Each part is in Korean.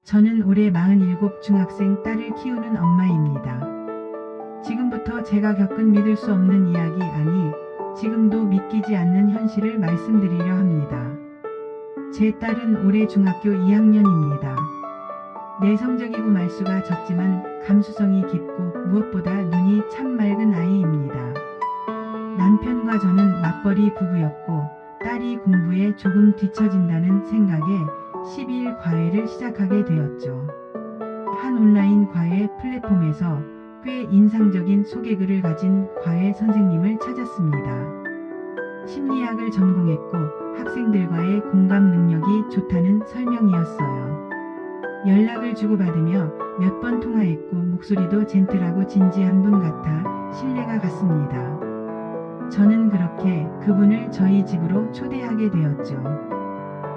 저는 올해 47 중학생 딸을 키우는 엄마입니다. 지금부터 제가 겪은 믿을 수 없는 이야기 아니, 지금도 믿기지 않는 현실을 말씀드리려 합니다. 제 딸은 올해 중학교 2학년입니다. 내성적이고 말수가 적지만 감수성이 깊고 무엇보다 눈이 참 맑은 아이입니다. 남편과 저는 맞벌이 부부였고 딸이 공부에 조금 뒤처진다는 생각에 12일 과외를 시작하게 되었죠. 한 온라인 과외 플랫폼에서 꽤 인상적인 소개글을 가진 과외 선생님을 찾았습니다. 심리학을 전공했고 학생들과의 공감 능력이 좋다는 설명이었어요. 연락을 주고받으며 몇 번 통화했고 목소리도 젠틀하고 진지한 분 같아 신뢰가 갔습니다. 저는 그렇게 그분을 저희 집으로 초대하게 되었죠.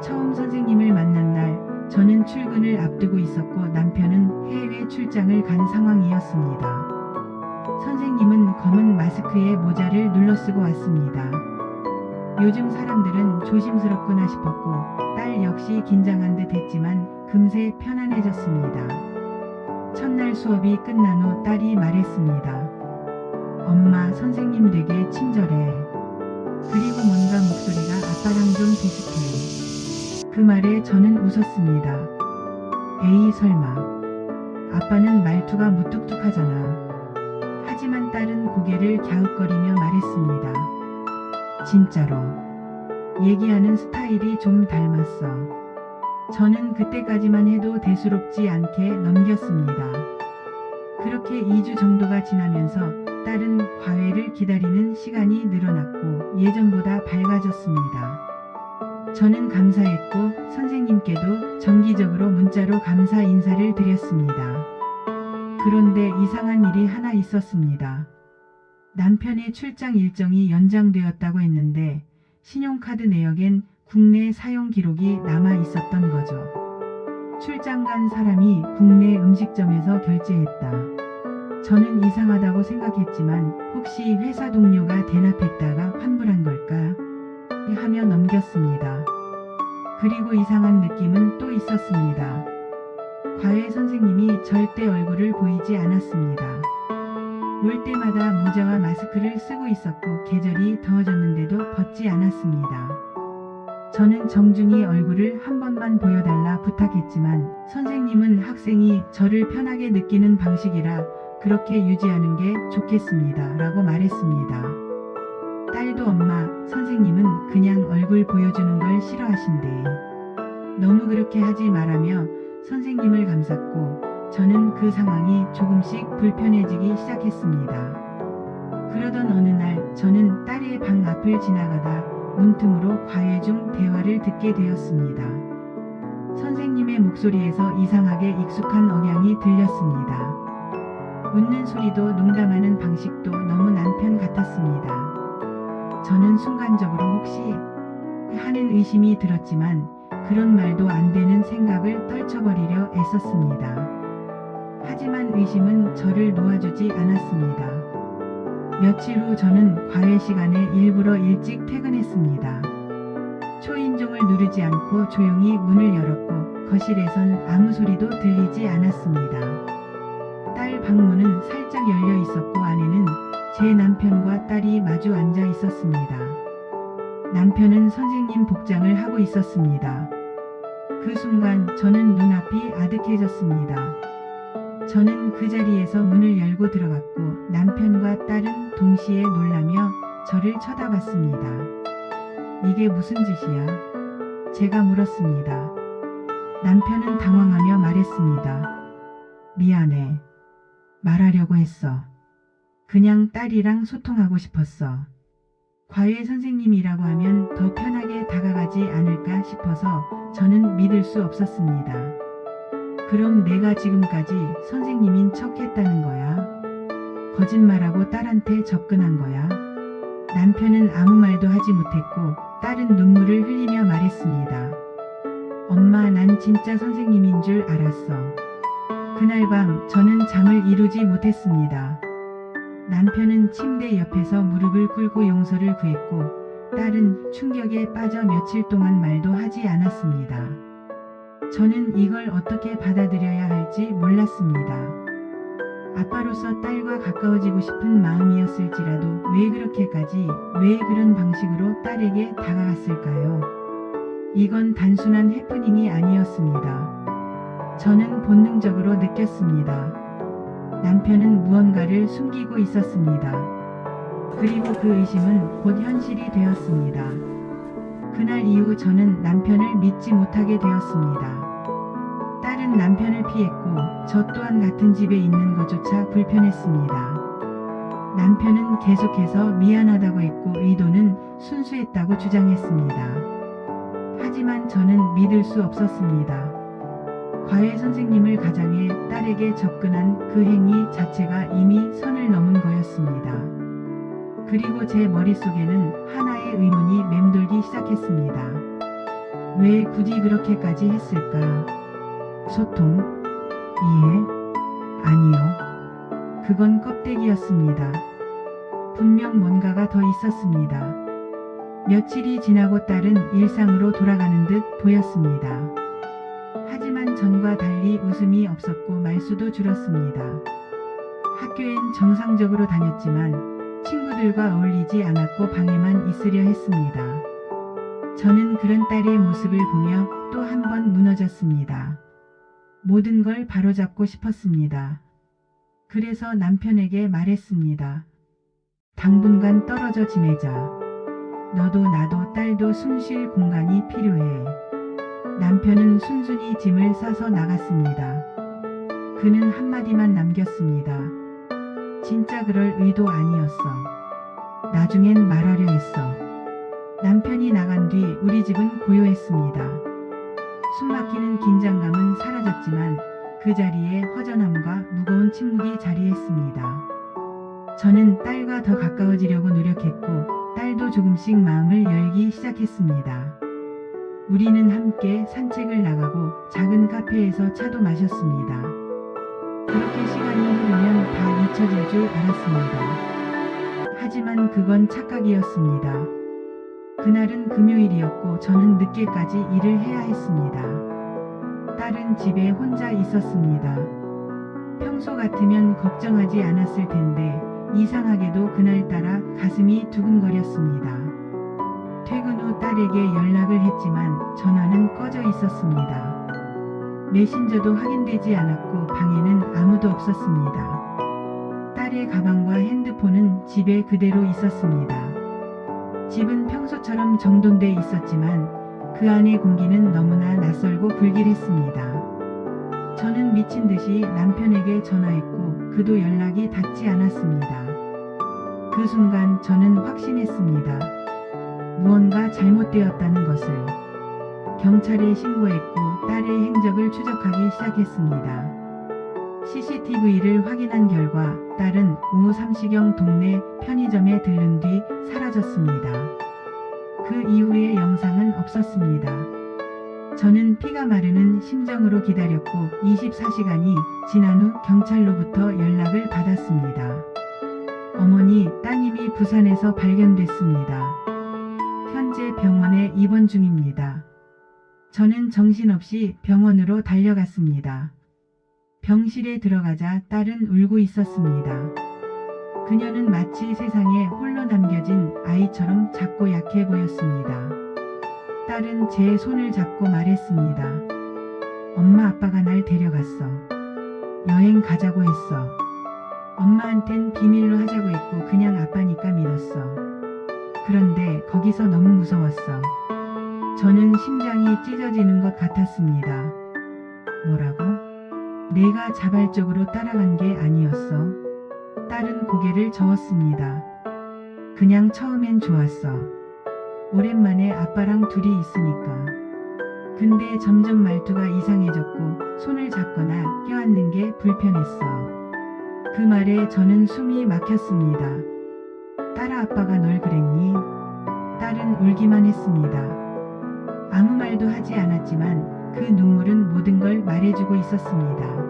처음 선생님을 만난 날 저는 출근을 앞두고 있었고 남편은 해외 출장을 간 상황이었습니다. 선생님은 검은 마스크에 모자를 눌러쓰고 왔습니다. 요즘 사람들은 조심스럽구나 싶었고 딸 역시 긴장한 듯 했지만 금세 편안해졌습니다. 첫날 수업이 끝난 후 딸이 말했습니다. 엄마, 선생님 되게 친절해. 그리고 뭔가 목소리가 아빠랑 좀 비슷해. 그 말에 저는 웃었습니다. 에이 설마. 아빠는 말투가 무뚝뚝하잖아. 하지만 딸은 고개를 갸웃거리며 말했습니다. 진짜로. 얘기하는 스타일이 좀 닮았어. 저는 그때까지만 해도 대수롭지 않게 넘겼습니다. 그렇게 2주 정도가 지나면서 딸은 과외를 기다리는 시간이 늘어났고 예전보다 밝아졌습니다. 저는 감사했고 선생님께도 정기적으로 문자로 감사 인사를 드렸습니다. 그런데 이상한 일이 하나 있었습니다. 남편의 출장 일정이 연장되었다고 했는데 신용카드 내역엔 국내 사용 기록이 남아 있었던 거죠. 출장 간 사람이 국내 음식점에서 결제했다. 저는 이상하다고 생각했지만 혹시 회사 동료가 대납했다가 환불한 걸까 하며 넘겼습니다. 그리고 이상한 느낌은 또 있었습니다. 과외 선생님이 절대 얼굴을 보이지 않았습니다. 올 때마다 모자와 마스크를 쓰고 있었고 계절이 더워졌는데도 벗지 않았습니다. 저는 정중히 얼굴을 한 번만 보여달라 부탁했지만 선생님은 학생이 저를 편하게 느끼는 방식이라 그렇게 유지하는 게 좋겠습니다 라고 말했습니다. 딸도 엄마, 선생님은 그냥 얼굴 보여주는 걸 싫어하신대. 너무 그렇게 하지 말라며 선생님을 감쌌고 저는 그 상황이 조금씩 불편해지기 시작했습니다. 그러던 어느 날 저는 딸의 방 앞을 지나가다 문틈으로 과외 중 대화를 듣게 되었습니다. 선생님의 목소리에서 이상하게 익숙한 억양이 들렸습니다. 웃는 소리도 농담하는 방식도 너무 남편 같았습니다. 저는 순간적으로 혹시 하는 의심이 들었지만 그런 말도 안 되는 생각을 떨쳐버리려 애썼습니다. 하지만 의심은 저를 놓아주지 않았습니다. 며칠 후 저는 과외 시간에 일부러 일찍 퇴근했습니다. 초인종을 누르지 않고 조용히 문을 열었고 거실에선 아무 소리도 들리지 않았습니다. 딸 방문은 살짝 열려 있었고 안에는 제 남편과 딸이 마주 앉아 있었습니다. 남편은 선생님 복장을 하고 있었습니다. 그 순간 저는 눈앞이 아득해졌습니다. 저는 그 자리에서 문을 열고 들어갔고 남편과 딸은 동시에 놀라며 저를 쳐다봤습니다. 이게 무슨 짓이야? 제가 물었습니다. 남편은 당황하며 말했습니다. 미안해. 말하려고 했어. 그냥 딸이랑 소통하고 싶었어. 과외 선생님이라고 하면 더 편하게 다가가지 않을까 싶어서 저는 믿을 수 없었습니다. 그럼 내가 지금까지 선생님인 척 했다는 거야? 거짓말하고 딸한테 접근한 거야? 남편은 아무 말도 하지 못했고 딸은 눈물을 흘리며 말했습니다. 엄마, 난 진짜 선생님인 줄 알았어. 그날 밤 저는 잠을 이루지 못했습니다. 남편은 침대 옆에서 무릎을 꿇고 용서를 구했고 딸은 충격에 빠져 며칠 동안 말도 하지 않았습니다. 저는 이걸 어떻게 받아들여야 할지 몰랐습니다. 아빠로서 딸과 가까워지고 싶은 마음이었을지라도 왜 그렇게까지, 왜 그런 방식으로 딸에게 다가갔을까요? 이건 단순한 해프닝이 아니었습니다. 저는 본능적으로 느꼈습니다. 남편은 무언가를 숨기고 있었습니다. 그리고 그 의심은 곧 현실이 되었습니다. 그날 이후 저는 남편을 믿지 못하게 되었습니다. 딸은 남편을 피했고 저 또한 같은 집에 있는 것조차 불편했습니다. 남편은 계속해서 미안하다고 했고 의도는 순수했다고 주장했습니다. 하지만 저는 믿을 수 없었습니다. 과외 선생님을 가장해 딸에게 접근한 그 행위 자체가 이미 선을 넘은 거였습니다. 그리고 제 머릿속에는 하나의 의문이 맴돌기 시작했습니다. 왜 굳이 그렇게까지 했을까? 소통? 이해? 아니요. 그건 껍데기였습니다. 분명 뭔가가 더 있었습니다. 며칠이 지나고 딸은 일상으로 돌아가는 듯 보였습니다. 하지만 전과 달리 웃음이 없었고 말수도 줄었습니다. 학교엔 정상적으로 다녔지만 친구들과 어울리지 않았고 방에만 있으려 했습니다. 저는 그런 딸의 모습을 보며 또 한 번 무너졌습니다. 모든 걸 바로잡고 싶었습니다. 그래서 남편에게 말했습니다. 당분간 떨어져 지내자. 너도 나도 딸도 숨 쉴 공간이 필요해. 남편은 순순히 짐을 싸서 나갔습니다. 그는 한마디만 남겼습니다. 진짜 그럴 의도 아니었어. 나중엔 말하려 했어. 남편이 나간 뒤 우리 집은 고요했습니다. 숨막히는 긴장감은 사라졌지만 그 자리에 허전함과 무거운 침묵이 자리했습니다. 저는 딸과 더 가까워지려고 노력했고 딸도 조금씩 마음을 열기 시작했습니다. 우리는 함께 산책을 나가고 작은 카페에서 차도 마셨습니다. 그렇게 시간이 흐르면 다 잊혀질 줄 알았습니다. 하지만 그건 착각이었습니다. 그날은 금요일이었고 저는 늦게까지 일을 해야 했습니다. 딸은 집에 혼자 있었습니다. 평소 같으면 걱정하지 않았을 텐데 이상하게도 그날따라 가슴이 두근거렸습니다. 퇴근 후 딸에게 연락을 했지만 전화는 꺼져 있었습니다. 메신저도 확인되지 않았고 방에는 아무도 없었습니다. 딸의 가방과 핸드폰은 집에 그대로 있었습니다. 집은 평소처럼 정돈돼 있었지만 그 안의 공기는 너무나 낯설고 불길했습니다. 저는 미친 듯이 남편에게 전화했고 그도 연락이 닿지 않았습니다. 그 순간 저는 확신했습니다. 무언가 잘못되었다는 것을. 경찰에 신고했고 딸의 행적을 추적하기 시작했습니다. CCTV를 확인한 결과 딸은 오후 3시경 동네 편의점에 들른 뒤 사라졌습니다. 그 이후의 영상은 없었습니다. 저는 피가 마르는 심정으로 기다렸고 24시간이 지난 후 경찰로부터 연락을 받았습니다. 어머니, 따님이 부산에서 발견됐습니다. 현재 병원에 입원 중입니다. 저는 정신없이 병원으로 달려갔습니다. 병실에 들어가자 딸은 울고 있었습니다. 그녀는 마치 세상에 홀로 남겨진 아이처럼 작고 약해 보였습니다. 딸은 제 손을 잡고 말했습니다. 엄마 아빠가 날 데려갔어. 여행 가자고 했어. 엄마한텐 비밀로 하자고 했고 그냥 아빠니까 믿었어. 그런데 거기서 너무 무서웠어. 저는 심장이 찢어지는 것 같았습니다. 뭐라고? 내가 자발적으로 따라간 게 아니었어. 딸은 고개를 저었습니다. 그냥 처음엔 좋았어. 오랜만에 아빠랑 둘이 있으니까. 근데 점점 말투가 이상해졌고 손을 잡거나 껴안는 게 불편했어. 그 말에 저는 숨이 막혔습니다. 딸아, 아빠가 널 그랬니? 딸은 울기만 했습니다. 아무 말도 하지 않았지만 그 눈물은 모든 걸 말해주고 있었습니다.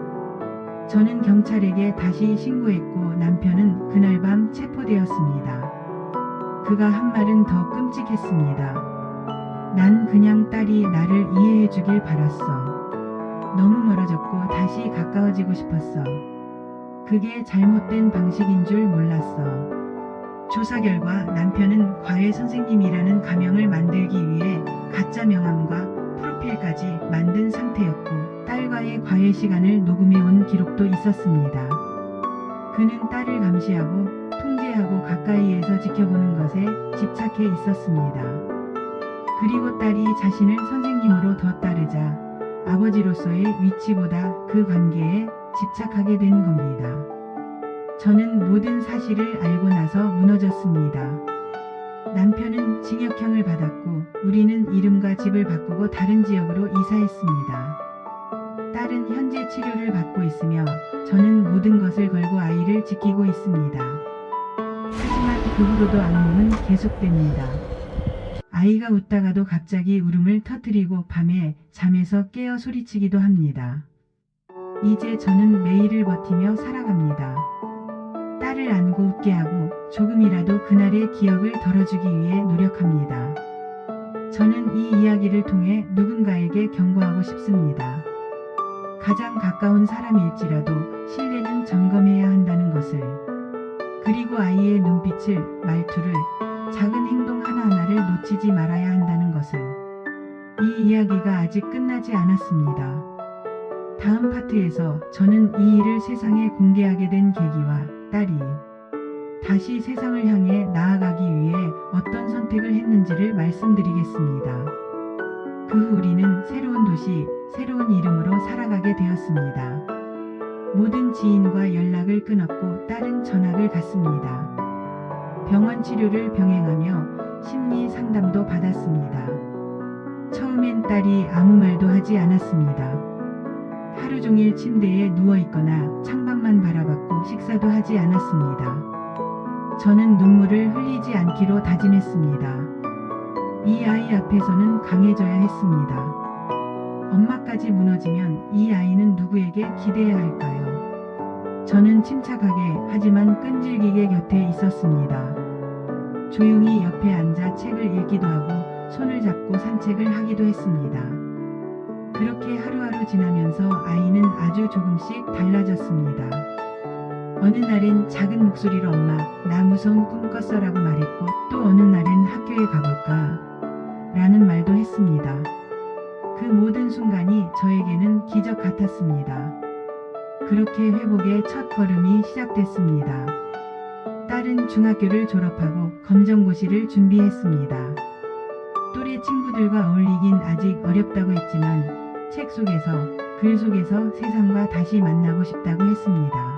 저는 경찰에게 다시 신고했고 남편은 그날 밤 체포되었습니다. 그가 한 말은 더 끔찍했습니다. 난 그냥 딸이 나를 이해해주길 바랐어. 너무 멀어졌고 다시 가까워지고 싶었어. 그게 잘못된 방식인 줄 몰랐어. 조사 결과 남편은 과외 선생님이라는 가명을 만들기 위해 가짜 명함과 프로필까지 만든 상태였고 딸과의 과외 시간을 녹음해 온 기록도 있었습니다. 그는 딸을 감시하고 통제하고 가까이에서 지켜보는 것에 집착해 있었습니다. 그리고 딸이 자신을 선생님으로 더 따르자 아버지로서의 위치보다 그 관계에 집착하게 된 겁니다. 저는 모든 사실을 알고 나서 무너졌습니다. 남편은 징역형을 받았고 우리는 이름과 집을 바꾸고 다른 지역으로 이사했습니다. 딸은 현재 치료를 받고 있으며 저는 모든 것을 걸고 아이를 지키고 있습니다. 하지만 그 후로도 악몽은 계속됩니다. 아이가 웃다가도 갑자기 울음을 터뜨리고 밤에 잠에서 깨어 소리치기도 합니다. 이제 저는 매일을 버티며 살아갑니다. 딸을 안고 웃게 하고 조금이라도 그날의 기억을 덜어주기 위해 노력합니다. 저는 이 이야기를 통해 누군가에게 경고하고 싶습니다. 가장 가까운 사람일지라도 신뢰는 점검해야 한다는 것을. 그리고 아이의 눈빛을, 말투를, 작은 행동 하나하나를 놓치지 말아야 한다는 것을. 이 이야기가 아직 끝나지 않았습니다. 다음 파트에서 저는 이 일을 세상에 공개하게 된 계기와 딸이 다시 세상을 향해 나아가기 위해 어떤 선택을 했는지를 말씀드리겠습니다. 그 후 우리는 새로운 도시, 새로운 이름으로 살아가게 되었습니다. 모든 지인과 연락을 끊었고 딸은 전학을 갔습니다. 병원 치료를 병행하며 심리 상담도 받았습니다. 처음엔 딸이 아무 말도 하지 않았습니다. 하루 종일 침대에 누워있거나 창밖만 바라봤고 식사도 하지 않았습니다. 저는 눈물을 흘리지 않기로 다짐했습니다. 이 아이 앞에서는 강해져야 했습니다. 엄마까지 무너지면 이 아이는 누구에게 기대야 할까요? 저는 침착하게 하지만 끈질기게 곁에 있었습니다. 조용히 옆에 앉아 책을 읽기도 하고 손을 잡고 산책을 하기도 했습니다. 그렇게 하루하루 지나면서 아이는 아주 조금씩 달라졌습니다. 어느 날엔 작은 목소리로 엄마, 나 무서운 꿈 꿨어라고 말했고 또 어느 날엔 학교에 가볼까? 라는 말도 했습니다. 그 모든 순간이 저에게는 기적 같았습니다. 그렇게 회복의 첫 걸음이 시작됐습니다. 딸은 중학교를 졸업하고 검정고시를 준비했습니다. 또래 친구들과 어울리긴 아직 어렵다고 했지만 책 속에서, 글 속에서 세상과 다시 만나고 싶다고 했습니다.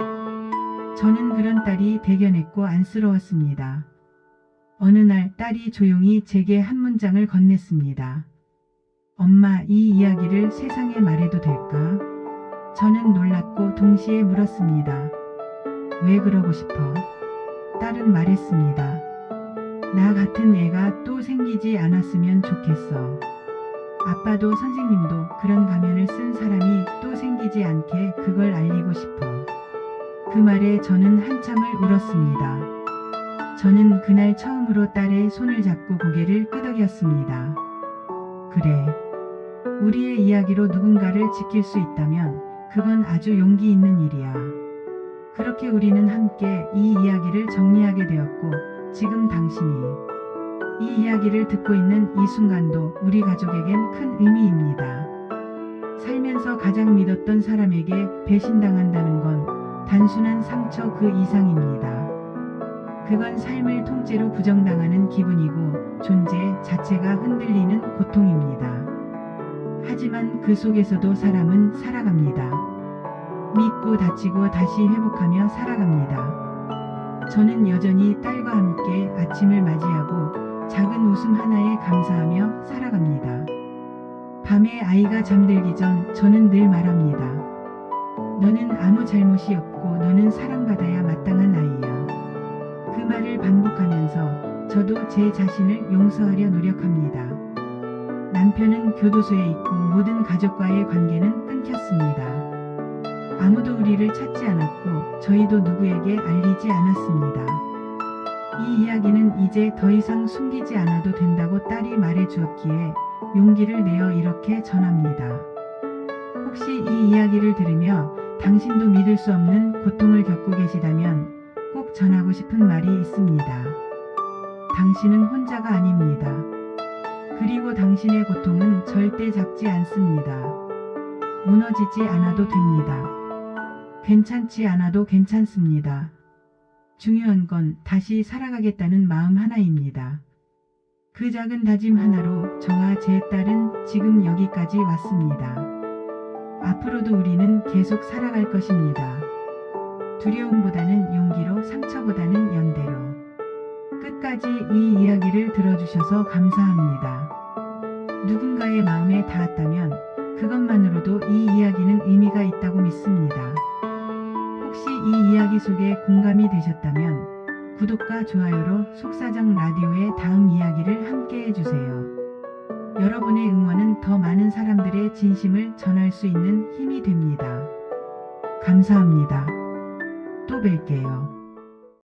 저는 그런 딸이 대견했고 안쓰러웠습니다. 어느 날 딸이 조용히 제게 한 문장을 건넸습니다. 엄마, 이 이야기를 세상에 말해도 될까? 저는 놀랐고 동시에 물었습니다. 왜 그러고 싶어? 딸은 말했습니다. 나 같은 애가 또 생기지 않았으면 좋겠어. 아빠도 선생님도 그런 가면을 쓴 사람이 또 생기지 않게 그걸 알리고 싶어. 그 말에 저는 한참을 울었습니다. 저는 그날 처음으로 딸의 손을 잡고 고개를 끄덕였습니다. 그래. 우리의 이야기로 누군가를 지킬 수 있다면 그건 아주 용기 있는 일이야. 그렇게 우리는 함께 이 이야기를 정리하게 되었고 지금 당신이 이 이야기를 듣고 있는 이 순간도 우리 가족에겐 큰 의미입니다. 살면서 가장 믿었던 사람에게 배신당한다는 건 단순한 상처 그 이상입니다. 그건 삶을 통째로 부정당하는 기분이고 존재 자체가 흔들리는 고통입니다. 하지만 그 속에서도 사람은 살아갑니다. 믿고 다치고 다시 회복하며 살아갑니다. 저는 여전히 딸과 함께 아침을 맞이하고 작은 웃음 하나에 감사하며 살아갑니다. 밤에 아이가 잠들기 전 저는 늘 말합니다. 너는 아무 잘못이 없고 너는 사랑받아야 마땅한 아이야. 그 말을 반복하면서 저도 제 자신을 용서하려 노력합니다. 남편은 교도소에 있고 모든 가족과의 관계는 끊겼습니다. 아무도 우리를 찾지 않았고 저희도 누구에게 알리지 않았습니다. 이 이야기는 이제 더 이상 숨기지 않아도 된다고 딸이 말해 주었기에 용기를 내어 이렇게 전합니다. 혹시 이 이야기를 들으며 당신도 믿을 수 없는 고통을 겪고 계시다면 꼭 전하고 싶은 말이 있습니다. 당신은 혼자가 아닙니다. 그리고 당신의 고통은 절대 작지 않습니다. 무너지지 않아도 됩니다. 괜찮지 않아도 괜찮습니다. 중요한 건 다시 살아가겠다는 마음 하나입니다. 그 작은 다짐 하나로 저와 제 딸은 지금 여기까지 왔습니다. 앞으로도 우리는 계속 살아갈 것입니다. 두려움보다는 용기로, 상처보다는 연대로. 끝까지 이 이야기를 들어주셔서 감사합니다. 누군가의 마음에 닿았다면 그것만으로도 이 이야기는 의미가 있다고 믿습니다. 혹시 이 이야기 속에 공감이 되셨다면 구독과 좋아요로 속사정 라디오의 다음 이야기를 함께 해주세요. 여러분의 응원은 더 많은 사람들의 진심을 전할 수 있는 힘이 됩니다. 감사합니다. 또 뵐게요.